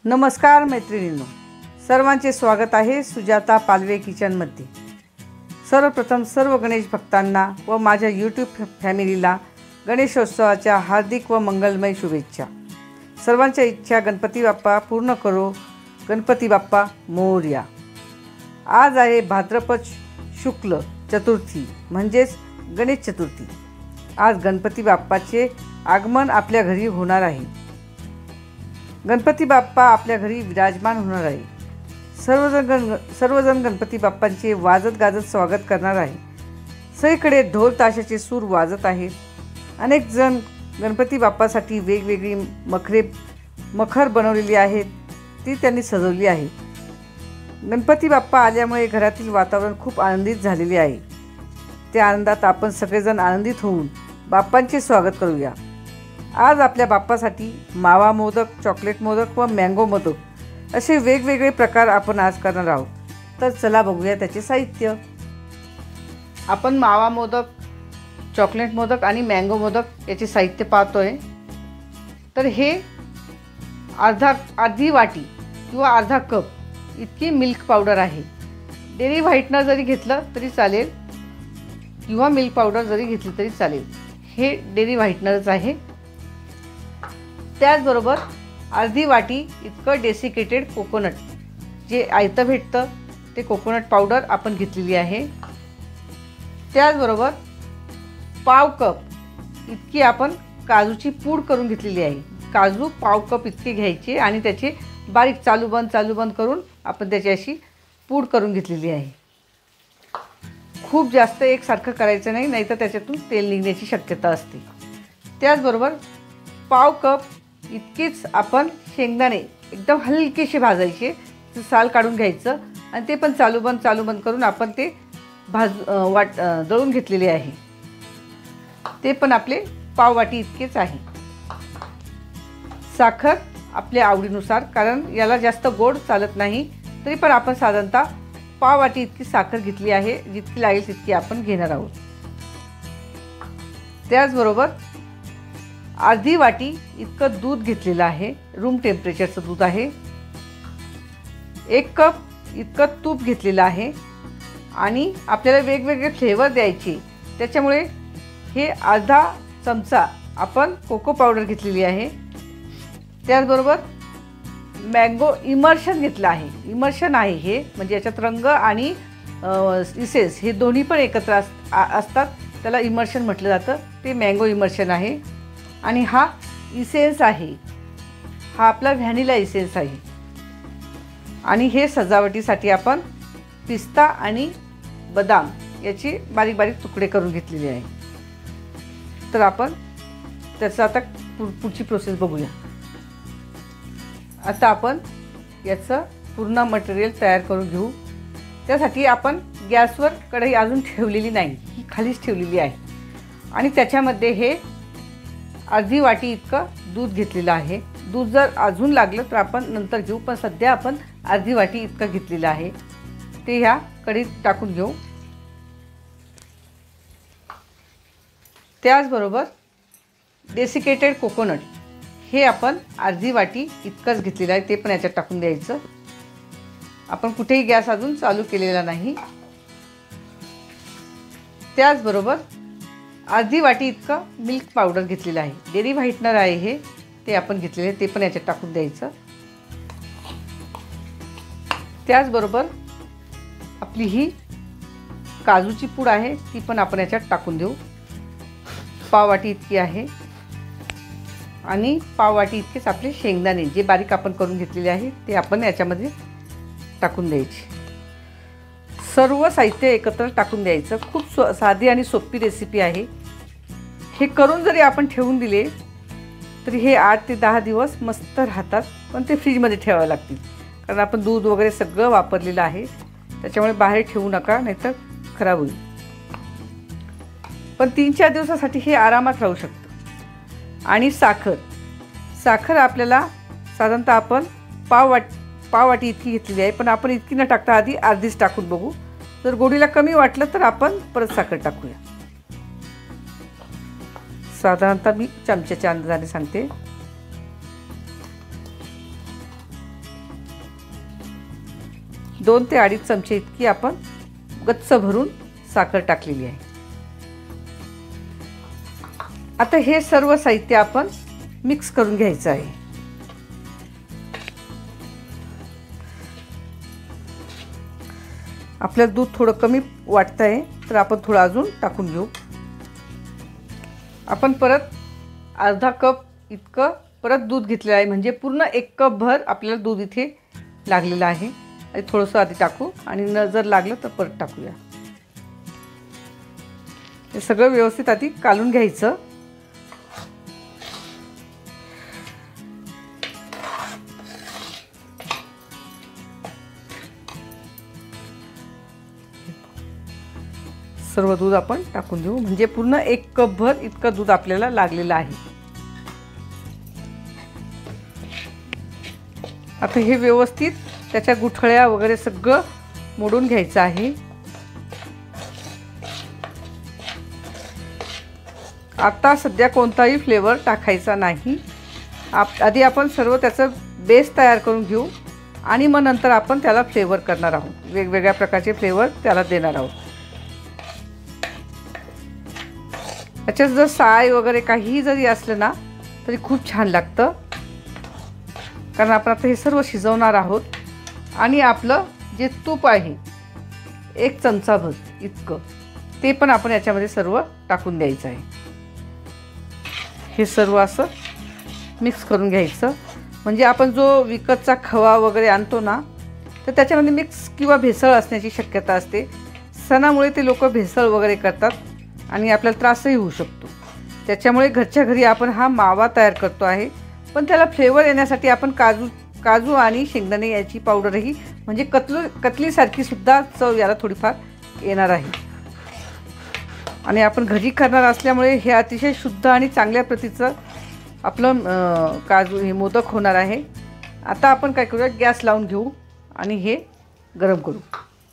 नमस्कार मैत्रिणींनो, सर्वांचे स्वागत आहे सुजाता पालवे किचनमध्ये। सर्वप्रथम सर्व गणेश भक्तांना व माझ्या यूट्यूब फॅमिलीला गणेशोत्सवाच्या हार्दिक व मंगलमय शुभेच्छा। सर्वांच्या इच्छा गणपती बाप्पा पूर्ण करो, गणपती बाप्पा मोरया। आज आहे भाद्रपद शुक्ल चतुर्थी म्हणजेच गणेश चतुर्थी। आज गणपती बाप्पाचे आगमन आपल्या घरी होणार आहे। गणपती बाप्पा आपल्या घरी विराजमान होणार आहे। सर्वजण गणपती बाप्पांचे वाजत गाजत स्वागत करणार आहे। सगळीकडे ढोल ताशाचे सूर वाजत आहेत। अनेक जण गणपती बाप्पासाठी वेगवेगळी मखर बनवलेली आहेत, ती त्यांनी सजवली आहे। गणपती बाप्पा आल्यामुळे घरातील वातावरण खूप आनंदित झालेले आहे। त्या आनंदात आपण सगळेजण आनंदित होऊन बाप्पांचे स्वागत करूया। आज आपल्या बाप्पासाठी मावा मोदक, चॉकलेट मोदक व मँगो मोदक असे वेगवेगळे प्रकार आपण आज करणार आहोत। तर चला बघूया त्याचे साहित्य। आपण मावा मोदक, चॉकलेट मोदक आणि मँगो मोदक याचे साहित्य पाहतोय। तर हे अर्धी वाटी किंवा अर्धा कप इतकी मिल्क पावडर आहे। डेअरी व्हाईटनर जरी घेतलं तरी चालेल किंवा मिल्क पावडर जरी घेतली तरी चालेल। हे डेअरी व्हाईटनरच आहे। त्याचबरोबर अर्धी वाटी इतकं डेसिकेटेड कोकोनट, जे आयतं भेटतं ते कोकोनट पावडर आपण घेतलेली आहे। त्याचबरोबर पाव कप इतकी आपण काजूची पूड करून घेतलेली आहे। काजू पाव कप इतके घ्यायचे आणि त्याचे बारीक चालू बंद करून आपण त्याची अशी पूड करून घेतलेली आहे। खूप जास्त एकसारखं करायचं नाही, नाहीतर त्याच्यातून तेल निघण्याची शक्यता असते। त्याचबरोबर पाव कप इतकेच आपण शेंगदाणे एकदम हलकेसे भाजायचे, साल काढून घ्यायचं आणि ते पण चालू बंद करून आपण ते दळून घेतलेले आहे। ते पण आपले पाव वाटी इतकेच आहे। साखर आपल्या आवडीनुसार, कारण याला जास्त गोड चालत नाही, तरी पण आपण साधारणतः पाव वाटी इतकी साखर घेतली आहे। जितकी लागेल तितकी आपण घेणार आहोत। त्याचबरोबर अर्धी वाटी इतकं दूध घेतलेलं आहे, रूम टेम्परेचरचं दूध आहे। 1 कप इतकं तूप घेतलेलं आहे आणि आपल्याला वेगवेगळे फ्लेवर द्यायचे, त्याच्यामुळे हे अर्धा चमचा आपण कोको पावडर घेतलेली आहे। त्याचबरोबर मँगो इमर्शन घेतलं आहे। इमर्शन आहे हे, म्हणजे याच्यात रंग आणि इसेन्स हे दोन्ही पण एकत्र असतात, त्याला इमर्शन म्हटलं जातं। ते मँगो इमर्शन आहे। आणि हा इसेन्स आहे, हा आपला व्हॅनिला इसेन्स आहे। आणि हे सजावटीसाठी आपण पिस्ता आणि बदाम याचे बारीक बारीक तुकडे करून घेतलेले आहे। तर आपण त्याचं आता पुढची प्रोसेस बघूया। आता आपण याचं पूर्ण मटेरियल तयार करून घेऊ। त्यासाठी आपण गॅसवर कढई अजून ठेवलेली नाही, ही खालीच ठेवलेली आहे। आणि त्याच्यामध्ये हे अर्धी वाटी इतकं दूध घेतलेलं आहे। दूध जर अजून लागलं तर आपण नंतर घेऊ, पण सध्या आपण अर्धी वाटी इतकं घेतलेलं आहे, ते ह्या कढईत टाकून घेऊ। त्याचबरोबर डेसिकेटेड कोकोनट हे आपण अर्धी वाटी इतकंच घेतलेलं आहे, ते पण याच्यात टाकून द्यायचं। आपण कुठेही गॅस अजून चालू केलेला नाही। त्याचबरोबर अर्धी वाटी इतकं मिल्क पावडर घेतलेलं आहे, डेअरी व्हाईटनर आहे हे, ते आपण घेतलेले आहे, ते पण याच्यात टाकून द्यायचं। त्याचबरोबर आपली ही काजूची पूड आहे, ती पण आपण याच्यात टाकून देऊ। पाव वाटी इतकी आहे। आणि पाव वाटी इतकेच आपले शेंगदाणे, जे बारीक आपण करून घेतलेले आहे, ते आपण याच्यामध्ये टाकून द्यायचे। सर्व साहित्य एकत्र टाकून द्यायचं। खूप साधी आणि सोपी रेसिपी आहे। हे करून जरी आपण ठेवून दिले तरी हे 8 ते 10 दिवस मस्त राहतात, पण ते फ्रीजमध्ये ठेवावे लागतील, कारण आपण दूध वगैरे सगळं वापरलेलं आहे, त्याच्यामुळे बाहेर ठेवू नका, नाहीतर खराब होईल। पण 3-4 दिवसासाठी हे आरामात राहू शकतं। आणि साखर आपल्याला साधारणतः आपण पाव वाटी इतकी घेतलेली आहे, पण आपण इतकी न टाकता आधी अर्धीच टाकून बघू। जर गोडीला कमी वाटलं तर आपण परत साखर टाकूया। साधारणतः मी चमच्याच्या अंदाजाने सांगते। 2 ते 2.5 चमचे इतकी आपण गच्च भरून साखर टाकलेली आहे. आता हे सर्व साहित्य आपण मिक्स करून घ्यायचं आहे. आपल्याला दूध थोडं कमी वाटतं आहे तर आपण थोडं अजून टाकून घेऊ. आपण परत अर्धा कप इतकं परत दूध घेतलेलं आहे, म्हणजे पूर्ण 1 कप भर आपल्याला दूध इथे लागलेलं आहे. आणि थोडंसं आधी टाकू आणि जर लागलं तर परत टाकूया. हे सगळं व्यवस्थित आधी कालून घ्यायचं. सर्व दूध आपण टाकून देऊ, म्हणजे पूर्ण 1 कप भर इतकं दूध आपल्याला लागलेलं आहे. आता हे व्यवस्थित त्याच्या गुठळ्या वगैरे सगळं मोडून घ्यायचं आहे. आता सध्या कोणताही फ्लेवर टाकायचा नाही. आधी आपण सर्व त्याचं बेस तयार करून घेऊ आणि मग नंतर आपण त्याला फ्लेवर करणार आहोत. वेगवेगळ्या प्रकारचे फ्लेवर त्याला देणार आहोत. त्याच्यात जर साय वगैरे काहीही जरी असलं ना तरी खूप छान लागतं, कारण आपण आता हे सर्व शिजवणार आहोत. आणि आपलं जे तूप आहे 1 चमचाभर इतकं ते पण आपण याच्यामध्ये सर्व टाकून द्यायचं आहे. हे सर्व असं मिक्स करून घ्यायचं. म्हणजे आपण जो विकतचा खवा वगैरे आणतो ना तर त्याच्यामध्ये मिक्स किंवा भेसळ असण्याची शक्यता असते. सणामुळे ते लोक भेसळ वगैरे करतात आणि आपल्याला त्रासही होऊ शकतो. त्याच्यामुळे घरच्या घरी आपण हा मावा तयार करतो आहे. पण त्याला फ्लेवर येण्यासाठी आपण काजू आणि शेंगदाणे याची पावडरही, म्हणजे कतलीसारखी सुद्धा चव याला थोडीफार येणार आहे. आणि आपण घरी करणार असल्यामुळे हे अतिशय शुद्ध आणि चांगल्या प्रतीचं आपलं काजू हे मोदक होणार आहे. आता आपण काय करूया, गॅस लावून घेऊ आणि हे गरम करू.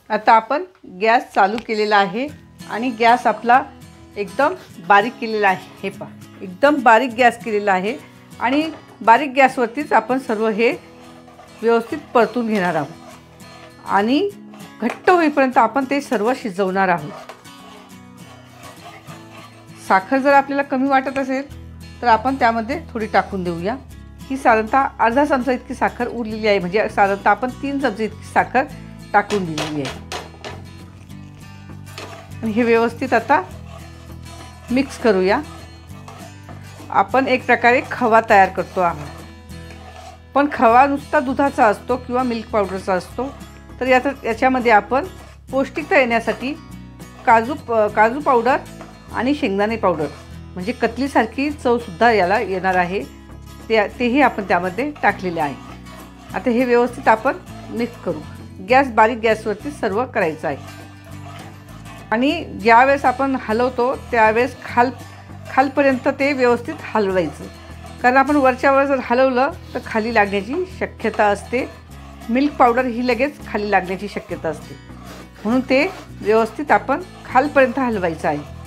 आता आपण गॅस चालू केलेला आहे आणि गॅस आपला एकदम बारीक केलेला आहे. हे पहा, एकदम बारीक गॅस केलेला आहे आणि बारीक गॅसवरतीच आपण सर्व हे व्यवस्थित परतून घेणार आहोत आणि घट्ट होईपर्यंत आपण ते सर्व शिजवणार आहोत. साखर जर आपल्याला कमी वाटत असेल तर आपण त्यामध्ये थोडी टाकून देऊया. ही साधारणतः अर्धा चमचा इतकी साखर उरलेली आहे, म्हणजे साधारणतः आपण 3 चमचे इतकी साखर टाकून दिलेली आहे. आणि हे व्यवस्थित आता मिक्स करूया. आपण एक प्रकारे खवा तयार करतो आहोत, पण खवा नुसता दुधाचा असतो किंवा मिल्क पावडरचा असतो. तर याच्यामध्ये आपण पौष्टिकता येण्यासाठी काजू पावडर आणि शेंगदाणे पावडर, म्हणजे कतलीसारखी चवसुद्धा याला येणार आहे, तेही आपण त्यामध्ये टाकलेले आहे. आता हे व्यवस्थित आपण मिक्स करू. गॅस बारीक गॅसवरती सर्व करायचं आहे. आणि ज्यावेळेस आपण हलवतो त्यावेळेस खालपर्यंत ते व्यवस्थित हलवायचं, कारण आपण वरच्यावर जर हलवलं तर खाली लागण्याची शक्यता असते. मिल्क पावडर ही लगेच खाली लागण्याची शक्यता असते, म्हणून ते व्यवस्थित आपण खालपर्यंत हलवायचं आहे.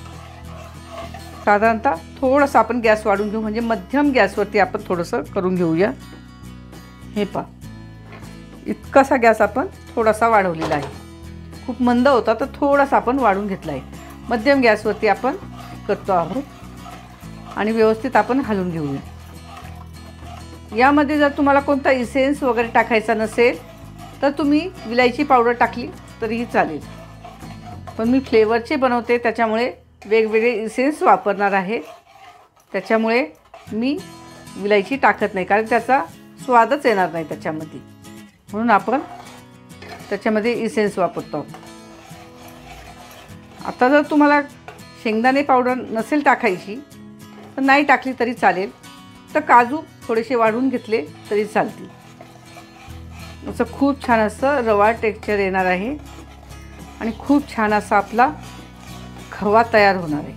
साधारणतः थोडंसं आपण गॅस वाढवून घेऊ, म्हणजे मध्यम गॅसवरती आपण थोडंसं करून घेऊया. हे पहा, इतकासा गॅस आपण थोडासा वाढवलेला आहे. खूप मंद होता तर थोडासा आपण वाढवून घेतला आहे. मध्यम गॅसवरती आपण करतो आहोत आणि व्यवस्थित आपण हलवून घेऊया. यामध्ये जर तुम्हाला कोणता इसेन्स वगैरे टाकायचा नसेल तर तुम्ही विलायची पावडर टाकली तरीही चालेल, पण मी फ्लेवरचे बनवते त्याच्यामुळे वेगवेगळे इसेन्स वापरणार आहे. त्याच्यामुळे मी विलायची टाकत नाही, कारण त्याचा स्वादच येणार नाही त्याच्यामध्ये, म्हणून आपण त्याच्यामध्ये इसेन्स वापरतो. आता जर तुम्हाला शेंगदाणे पावडर नसेल टाकायची तर नाही टाकली तरी चालेल, तर काजू थोडेसे वाढवून घेतले तरी चालतील. असं खूप छान असं रवाळ टेक्स्चर येणार आहे आणि खूप छान असा आपला खवा तयार होणार आहे.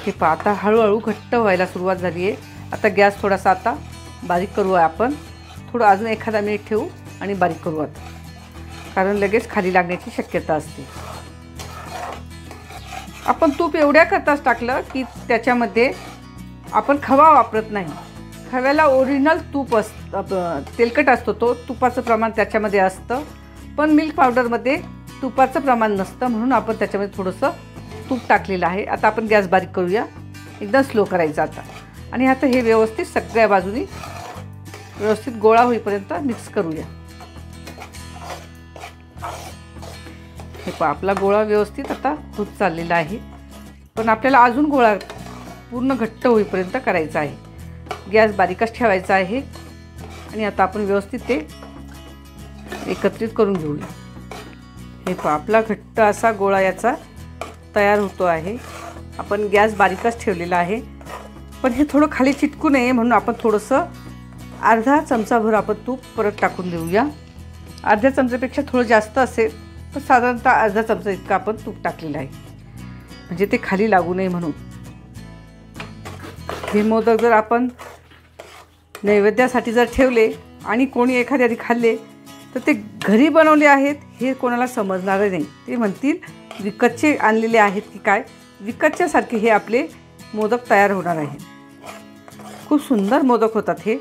हे पहा, आता हळूहळू घट्ट व्हायला सुरुवात झाली आहे. आता गॅस थोडासा आता बारीक करू आपण, थोडं अजून एखादा मिनिट ठेवू आणि बारीक करू आता, कारण लगेच खाली लागण्याची शक्यता असते. आपण तूप एवढ्या करताच टाकलं की त्याच्यामध्ये आपण खवा वापरत नाही. खव्याला ओरिजिनल तूप तेलकट असतो, तो तुपाचं प्रमाण त्याच्यामध्ये असतं, पण मिल्क पावडरमध्ये तुपाचं प्रमाण नसतं, म्हणून आपण त्याच्यामध्ये थोडंसं तूप टाकलेलं आहे. आता आपण गॅस बारीक करूया, एकदम स्लो करायचा आता. आणि आता हे व्यवस्थित सगळ्या बाजूनी व्यवस्थित गोळा होईपर्यंत मिक्स करूया. हे पहा, आपला गोळा व्यवस्थित आता होत चाललेला आहे, पण आपल्याला अजून गोळा पूर्ण घट्ट होईपर्यंत करायचा आहे. गॅस बारीकच ठेवायचा आहे. आणि आता आपण व्यवस्थित ते एकत्रित करून घेऊया. हे पहा, आपला घट्ट असा गोळा याचा तयार होतो आहे. आपण गॅस बारीकच ठेवलेला आहे, पण हे थोडं खाली चिटकू नये म्हणून आपण थोडंसं अर्धा चमचाभर आपण तूप परत टाकून देऊया. अर्ध्या चमच्यापेक्षा थोडं जास्त असेल, तर साधारणतः अर्धा चमचा इतकं आपण तूप टाकलेलं आहे, म्हणजे ते खाली लागू नये म्हणून. हे मोदक जर आपण नैवेद्यासाठी जर ठेवले आणि कोणी एखाद्याने खाल्ले, तर ते घरी बनवले आहेत हे कोणाला समजणार नाही. ते म्हणतील विकतचे आणलेले आहेत की काय. विकतच्यासारखे हे आपले मोदक तयार होणार आहेत. खूप सुंदर मोदक होतात हे.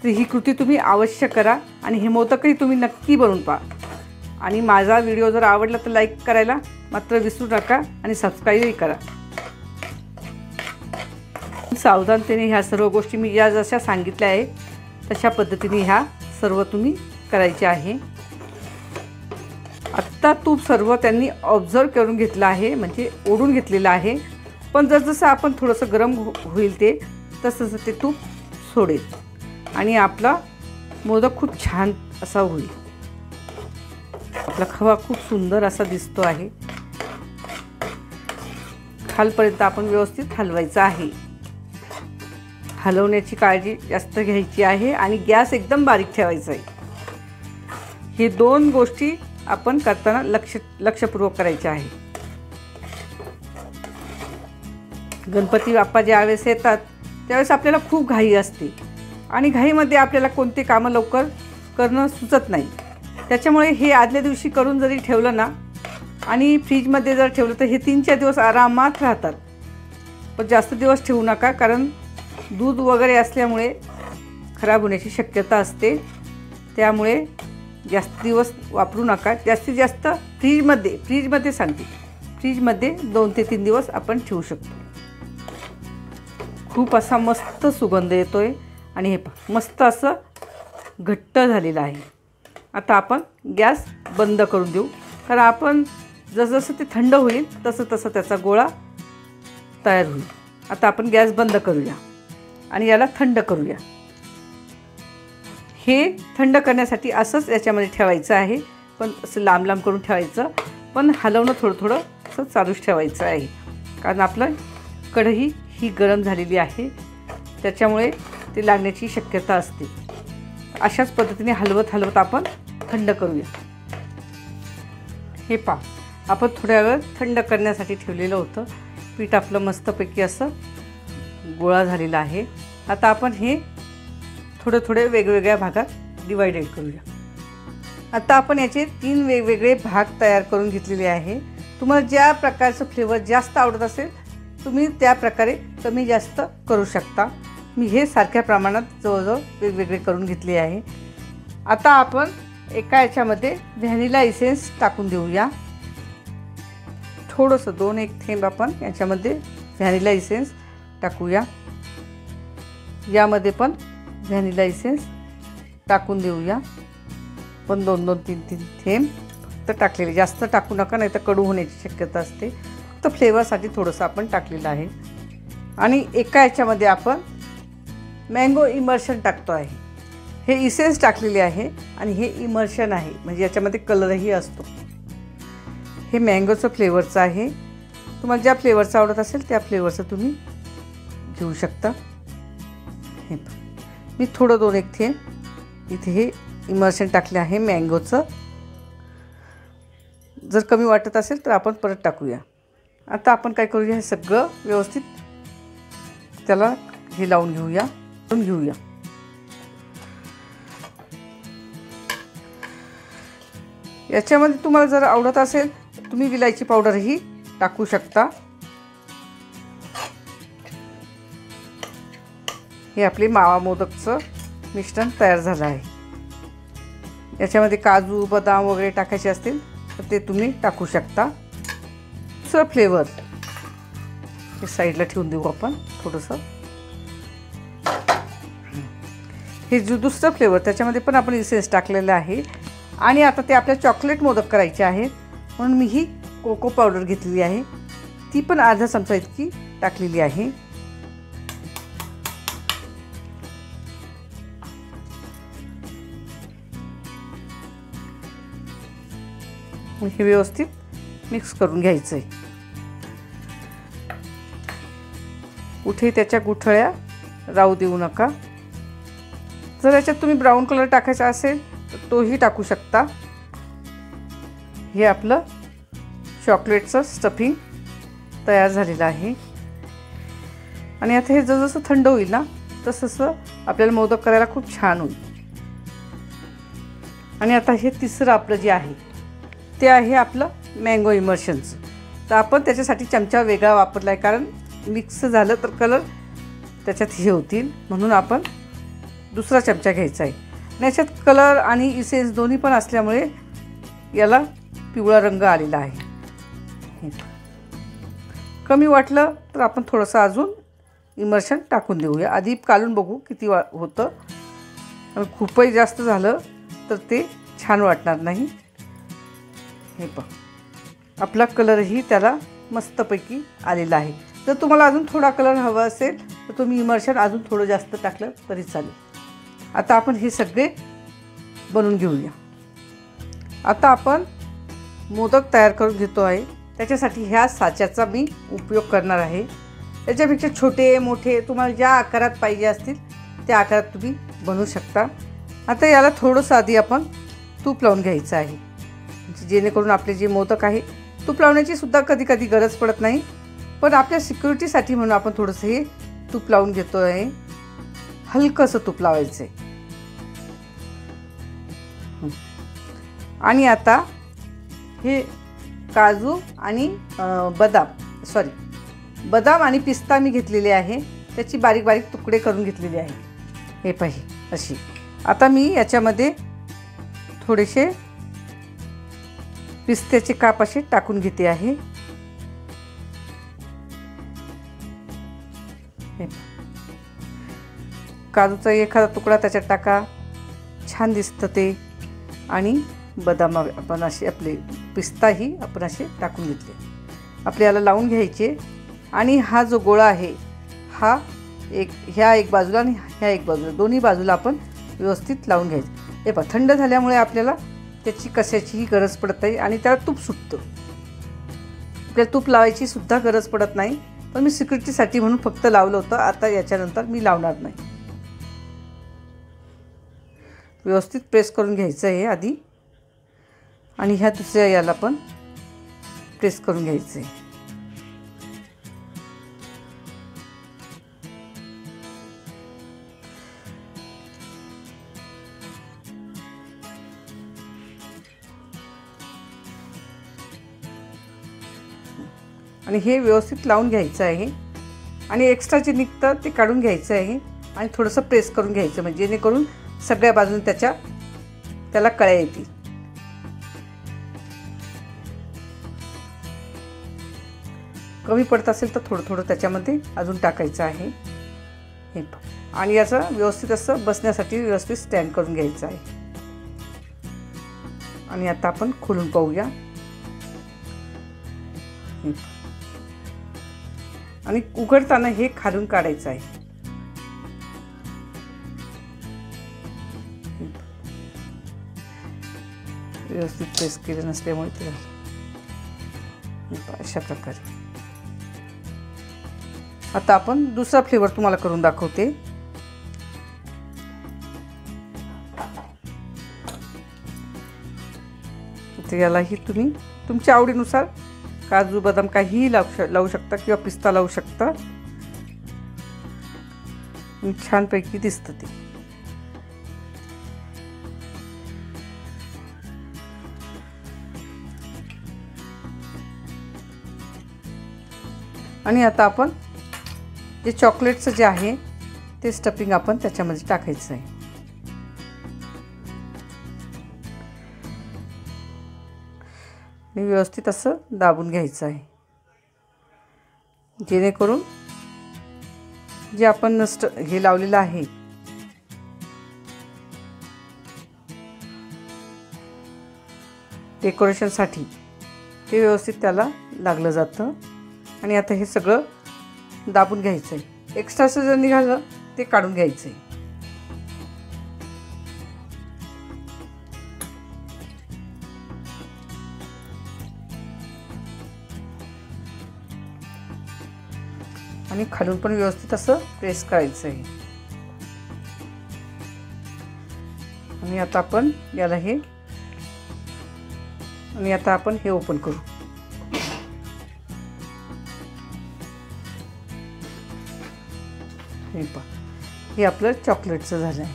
तर ही कृती तुम्ही अवश्य करा आणि हे मोदकही तुम्ही नक्की बनवून पहा. आणि माझा व्हिडिओ जर आवडला तर लाईक करायला मात्र विसरू नका आणि सबस्क्राईबही करा. सावधानतेने ह्या सर्व गोष्टी मी या जशा सांगितल्या आहे तशा पद्धतीने ह्या सर्व तुम्ही करायचे आहे. आत्ता तूप सर्व त्यांनी ऑब्झर्व करून घेतलं आहे, म्हणजे ओढून घेतलेलं आहे. पण जसजसं आपण थोडंसं गरम होईल ते तसं ते तूप सोडेल आणि आपला मोदक खूप छान असा होईल. आपला खवा खूप सुंदर असा दिसतो आहे. खालपर्यंत आपण व्यवस्थित हलवायचा आहे. हलवण्याची काळजी जास्त घ्यायची आहे आणि गॅस एकदम बारीक ठेवायचा आहे. हे दोन गोष्टी आपण करताना लक्षपूर्वक करायच्या आहे. गणपती बाप्पा ज्यावेळेस येतात त्यावेळेस आपल्याला खूप घाई असते आणि घाईमध्ये आपल्याला कोणते कामं लवकर करणं सुचत नाही. त्याच्यामुळे हे आदल्या दिवशी करून जरी ठेवलं ना आणि फ्रीजमध्ये जर ठेवलं तर हे 3-4 दिवस आरामात राहतात. पण जास्त दिवस ठेवू नका, कारण दूध वगैरे असल्यामुळे खराब होण्याची शक्यता असते. त्यामुळे जास्त दिवस वापरू नका. जास्तीत जास्त फ्रीजमध्ये सांगते, फ्रीजमध्ये 2 ते 3 दिवस आपण ठेवू शकतो. खूप असा मस्त सुगंध येतो आहे आणि हे मस्त असं घट्ट झालेलं आहे. आता आपण गॅस बंद करून देऊ, कारण आपण जसजसं ते थंड होईल तसं तसं त्याचा गोळा तयार होईल. आता आपण गॅस बंद करूया आणि याला थंड करूया. हे थंड करण्यासाठी असंच याच्यामध्ये ठेवायचं आहे, पण असं लांब लांब करून ठेवायचं, पण हलवणं थोडं थोडं असं चालूच ठेवायचं आहे, कारण आपलं कढई ही गरम झालेली आहे, त्याच्यामुळे ते लागण्याची शक्यता असते. अशाच पद्धतीने हलवत हलवत आपण थंड करूया. हे पहा, आपण थोड्या वेळ थंड करण्यासाठी ठेवलेलं होतं. पीठ आपलं मस्तपैकी असं गोळा झालेला आहे. आता आपण हे थोडे थोडे वेगवेगळ्या भागात डिवायडेड करूया. आता आपण याचे 3 वेगवेगळे भाग तयार करून घेतलेले आहे. तुम्हाला ज्या प्रकारचं फ्लेवर जास्त आवडत असेल तुम्ही त्या प्रकारे कमी जास्त करू शकता. मी हे सारख्या प्रमाणात जवळजवळ वेगवेगळे करून घेतले आहे. आता आपण एका याच्यामध्ये व्हॅनिला इसेन्स टाकून देऊया. थोडंसं 2-1 थेंब आपण याच्यामध्ये व्हॅनिला इसेन्स टाकूया. यामध्ये पण व्हॅनिला इसेन्स टाकून देऊया. पण 2-2, 3-3 थेंब फक्त टाकलेले, जास्त टाकू नका, नाही तर कडू होण्याची शक्यता असते. फक्त फ्लेवरसाठी थोडंसं आपण टाकलेलं आहे. आणि एका याच्यामध्ये आपण मँगो इमर्शन टाकतो आहे. हे इसेन्स टाकलेले आहे आणि हे इमर्शन आहे, म्हणजे याच्यामध्ये कलरही असतो. हे मँगोचं फ्लेवरचं आहे. तुम्हाला ज्या फ्लेवरचं आवडत असेल त्या फ्लेवरचं तुम्ही घेऊ शकता. हे मी थोडं 2-1 थेंब इथे हे इमर्शन टाकले आहे मँगोचं. जर कमी वाटत असेल तर आपण परत टाकूया. आता आपण काय करूया, हे सगळं व्यवस्थित त्याला हे लावून घेऊया. याच्यामध्ये तुम्हाला जर आवडत असेल तुम्ही विलायची पावडरही टाकू शकता. हे आपले मावा मोदकचं मिश्रण तयार झालं आहे. याच्यामध्ये काजू बदाम वगैरे टाकायचे असतील तर ते तुम्ही टाकू शकता. दुसरं फ्लेवर हे साईडला ठेवून देऊ आपण थोडंसं. हे जो दुसरं फ्लेवर त्याच्यामध्ये पण आपण इसेन्स टाकलेलं आहे. आणि आता ते आपल्या चॉकलेट मोदक करायचे आहेत म्हणून मी ही कोको पावडर घेतलेली आहे, ती पण अर्धा चमचा इतकी टाकलेली आहे. हे व्यवस्थित मिक्स करून घ्यायचं आहे. कुठे त्याच्या गुठळ्या राहू देऊ नका. जर याच्यात तुम्ही ब्राऊन कलर टाकायचा असेल तर तोही टाकू शकता. हे आपलं चॉकलेटचं स्टफिंग तयार झालेलं आहे. आणि आता हे जसं थंड होईल ना तसं आपल्याला मोदक करायला खूप छान होईल. आणि आता हे तिसरं आपलं जे आहे ते आहे आपलं मँगो इमर्शनचं. तर आपण त्याच्यासाठी चमचा वेगळा वापरला आहे, कारण मिक्स झालं तर कलर त्याच्यात हे होतील म्हणून आपण दुसरा चमचा घ्यायचा आहे. आणि याच्यात कलर आणि इसेन्स दोन्ही पण असल्यामुळे याला पिवळा रंग आलेला आहे. कमी वाटलं तर आपण थोडंसं अजून इमर्शन टाकून देऊया. आधी काढून बघू किती होतं. खूपही जास्त झालं तर ते छान वाटणार नाही. हे पहा आपला कलरही त्याला मस्तपैकी आलेला आहे. जर तुम्हाला अजून थोडा कलर हवा असेल तर तुम्ही इमर्शन अजून थोडं जास्त टाकलं तरी चालेल. आता आपण हे सगळे बनवून घेऊया. आता आपण मोदक तयार करून घेतो आहे. त्याच्यासाठी ह्या साच्याचा मी उपयोग करणार आहे. त्याच्यापेक्षा छोटे मोठे तुम्हाला ज्या आकारात पाहिजे असतील त्या आकारात तुम्ही बनवू शकता. आता याला थोडंसं आधी आपण तूप लावून घ्यायचं आहे, जेणेकरून आपले जे मोदक आहे तूप लावण्याची सुद्धा कधी कधी गरज पडत नाही, पण आपल्या सिक्युरिटीसाठी म्हणून आपण थोडंसं हे तूप लावून घेतो आहे. हलकंसं तूप लावायचं आहे. आणि आता हे काजू आणि बदाम आणि पिस्ता मी घेतलेले आहे, त्याची बारीक बारीक तुकडे करून घेतलेले आहे. हे पाही अशी. आता मी याच्यामध्ये थोडेसे पिस्त्याचे काप असे टाकून घेते आहे. काजूचा एखादा तुकडा त्याच्यात टाका, छान दिसतं ते. आणि बदाम आपण असे आपले पिस्ताही आपण असे टाकून घेतले. आपल्याला लावून घ्यायचे. आणि हा जो गोळा आहे हा ह्या एक बाजूला आणि ह्या एक बाजूला दोन्ही बाजूला आपण व्यवस्थित लावून घ्यायचं. हे पहा थंड झाल्यामुळे आपल्याला त्याची कशाचीही गरज पडत नाही आणि त्याला तूप सुटतं. आपल्याला तूप लावायची सुद्धा गरज पडत नाही, पण मी सिक्युरिटीसाठी म्हणून फक्त लावलं होतं. आता याच्यानंतर मी लावणार नाही. व्यवस्थित प्रेस करून घ्यायचं आहे आधी. आणि ह्या दुसऱ्या याला पण प्रेस करून घ्यायचं आहे. आणि हे व्यवस्थित लावून घ्यायचं आहे. आणि एक्स्ट्रा जे निघतं ते काढून घ्यायचं आहे आणि थोडंसं प्रेस करून घ्यायचं, म्हणजे जेणेकरून सगळ्या बाजूने त्याला कळ्या येतील. कमी पडत असेल तर थोडं थोडं त्याच्यामध्ये अजून टाकायचं आहे. हे आणि याचं व्यवस्थित असं बसण्यासाठी व्यवस्थित स्टँड करून घ्यायचं आहे. आणि आता आपण खोलून पाहूया. आणि उघडताना हे खालून काढायचं आहे. व्यवस्थित प्रेस केलं नसल्यामुळे ते अशा प्रकारे. आता आपण दुसरा फ्लेवर तुम्हाला करून दाखवते. तर यालाही तुम्ही तुमच्या आवडीनुसार काजू बदाम काहीही लावू शकता किंवा पिस्ता लावू शकता. छानपैकी दिसतं ते. आणि आता आपण जे चॉकलेटचं जे आहे ते स्टफिंग आपण त्याच्यामध्ये टाकायचं आहे. आणि व्यवस्थित असं दाबून घ्यायचं आहे, जेणेकरून जे आपण हे लावलेलं आहे डेकोरेशनसाठी ते व्यवस्थित त्याला लागलं जातं. आणि आता हे सगळं दाबून घ्यायचं आहे. एक्स्ट्राचं जर निघालं ते काढून घ्यायचं आहे. आणि खालून पण व्यवस्थित असं प्रेस करायचं आहे. आणि आता आपण याला हे ओपन करू. हे आपलं चॉकलेटचं झालं आहे.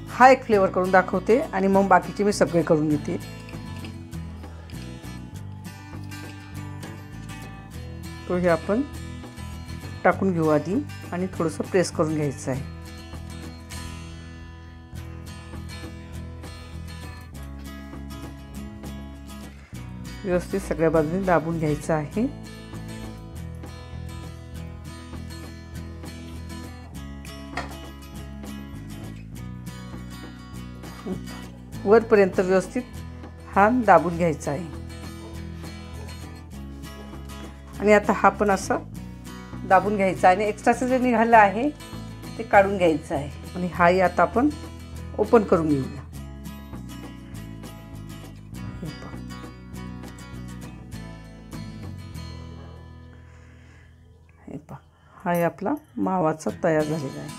हा एक फ्लेवर करून दाखवते आणि मग बाकीचे मी सगळे करून घेते. तो हे आपण टाकून घेऊ आधी आणि थोडंसं प्रेस करून घ्यायचं आहे. व्यवस्थित सगळ्या बाजूने दाबून घ्यायचं आहे. वरपर्यंत व्यवस्थित हा दाबून घ्यायचा आहे. आणि आता हा पण असं दाबून घ्यायचा आणि एक्स्ट्राचं जे निघालं आहे ते काढून घ्यायचं आहे. आणि हाही आता आपण ओपन करून घेऊया. हा आपला मावाचा तयार झालेला आहे.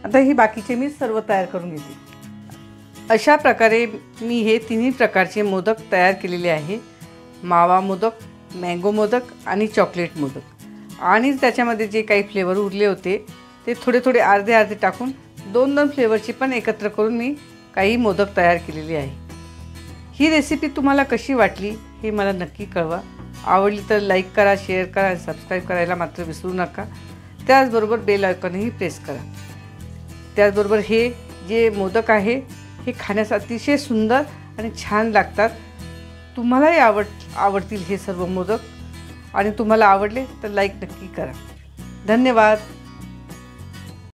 आता ही बाकीचे मी सर्व तयार करून घेते. अशा प्रकारे मी हे तिन्ही प्रकारचे मोदक तयार केलेले आहे. मावा मोदक, मँगो मोदक आणि चॉकलेट मोदक. आणि त्याच्यामध्ये जे काही फ्लेवर उरले होते ते थोडे थोडे अर्धे अर्धे टाकून 2-2 फ्लेवरची पण एकत्र करून मी काही मोदक तयार केलेली आहे. ही रेसिपी तुम्हाला कशी वाटली हे मला नक्की कळवा. आवडली तर लाईक करा, शेअर करा आणि सबस्क्राईब करायला मात्र विसरू नका. त्याचबरोबर बेल आयकॉनही प्रेस करा. त्याचबरोबर हे जे मोदक आहे हे खाण्यास अतिशय सुंदर आणि छान लागतात. तुम्हालाही आवडतील हे सर्व मोदक. आणि तुम्हाला आवडले तर लाईक नक्की करा. धन्यवाद.